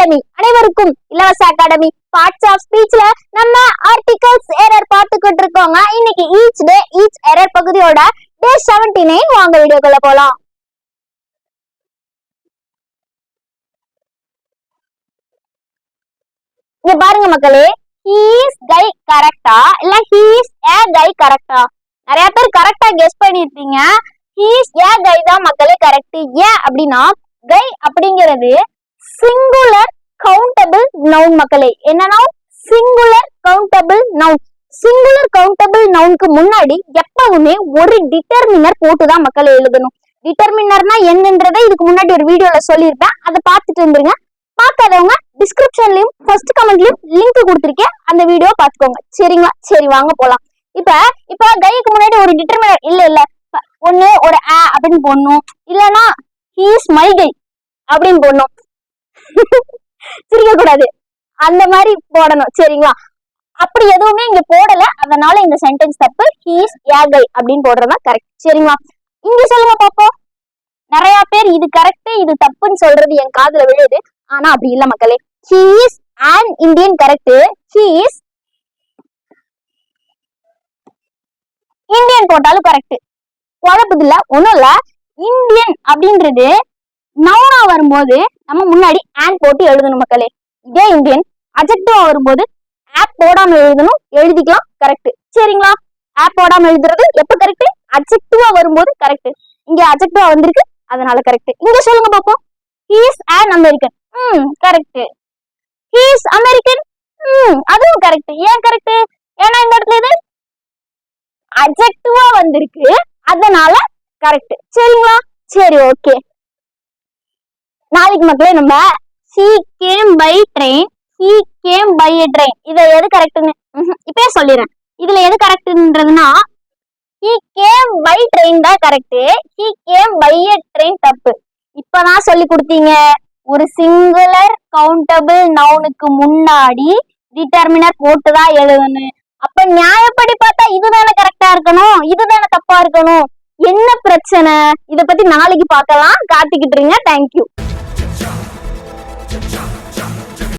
Academy. அனைவருக்கும் இலவச academy. Parts of ஸ்பீச்ல நம்ம ஆர்டிகல்ஸ் எரர் பார்த்துக்கிட்டு இருக்கோங்க. இன்னைக்கு ஈச் டே ஈச் எரர் பகுதியோட டே 79 வாங்க வீடியோக்குள்ள போலாம். இங்க பாருங்க மக்களே, he is guy கரெக்டா இல்ல he is a guy கரெக்டா? நிறைய பேர் கரெக்டா கெஸ் பண்ணிருப்பீங்க. he is a guy தான் மக்களே கரெக்ட். ஏன் அப்படின்னா guy அப்படிங்கிறது சிங்குலர் கவுண்டபிள் நவுன் மக்களே. என்னன்னா singular countable noun. Singular countable நவுனுக்கு முன்னாடி எப்பவுமே ஒரு டிட்டர்மினர் போட்டுதான் மக்களே எழுதணும். டிட்டர்மினர்னா என்னன்றதை இதுக்கு முன்னாடி ஒரு வீடியோல சொல்லியிருப்பேன், அதை பார்த்துட்டு வந்துருங்க. பார்க்காதவங்க டிஸ்கிரிப்ஷன்லயும் ஃபர்ஸ்ட் கமெண்ட்லயும் லிங்க் கொடுத்துருக்கேன், அந்த வீடியோ பார்த்துக்கோங்க. சரிங்களா? சரி வாங்க போலாம். இப்ப கைக்கு முன்னாடி ஒரு டிட்டர்மினர் இல்ல ஒண்ணு ஒரு ஆ அப்படின்னு போடணும், இல்லைன்னா he is my guy அப்படின்னு போடணும். சிரிக்க கூடாது, அந்த மாதிரி போடணும். சரிங்களா? அப்படி எதுவுமே இங்க போடல, அதனால இந்த சென்டென்ஸ் தப்பு. he is a guy அப்படின்னு போடுறதா கரெக்ட். சரிங்களா? இங்க சொல்லுங்க பாப்போம். நிறைய பேர் இது கரெக்ட் இது தப்புன்னு சொல்றது என் காதுல விழுது, ஆனா அப்படி இல்ல மக்களே. he is an Indian correct. he is Indian போட்டாலும் கரெக்ட். குழப்பது இல்ல, ஒண்ணும் இல்ல. இந்தியன் அப்படின்றது நவுனா வரும்போது நம்ம முன்னாடி ஆன் போட்டு எழுதணும் மக்களே. இதே இந்தியன் அட்ஜெக்டிவா வரும்போது ஆப் போடாம எழுதணும், எழுதிக்கலாம் கரெக்ட். சரிங்களா? ஆப் போடாம எழுதுறது எப்ப கரெக்ட்? அட்ஜெக்டிவா வரும்போது கரெக்ட். இங்க அட்ஜெக்டிவா வந்திருக்கு, அதனால கரெக்ட். இங்க சொல்லுங்க பாப்போம். he is an American correct. he is American அதுவும் கரெக்ட். ஏன் கரெக்ட்? ஏன்னா இந்த இடத்துல இது அட்ஜெக்டிவா வந்திருக்கு, அதனால கரெக்ட். சரிங்களா? சரி ஓகே. நாளைக்கு மக்களே நம்ம he came by train, he came by a train, இத எது கரெக்ட்னு இப்பயே சொல்லிடுறேன். இதுல எது கரெக்ட்ன்றதுன்னா he came by train தான் correct. he came by a train தப்பு. இப்பதான் சொல்லி கொடுத்தீங்க, ஒரு சிங்குலர் கவுண்டபிள் நவுனுக்கு முன்னாடி டிட்டர்மினர் போட்டுதான் எழுதணும். அப்ப நியாயப்படி பார்த்தா இதுதானே கரெக்டா இருக்கணும், இதுதானே தப்பா இருக்கணும். என்ன பிரச்சனை? இத பத்தி நாளைக்கு பார்க்கலாம். காத்துக்கிட்டு இருங்க. தேங்க்யூ.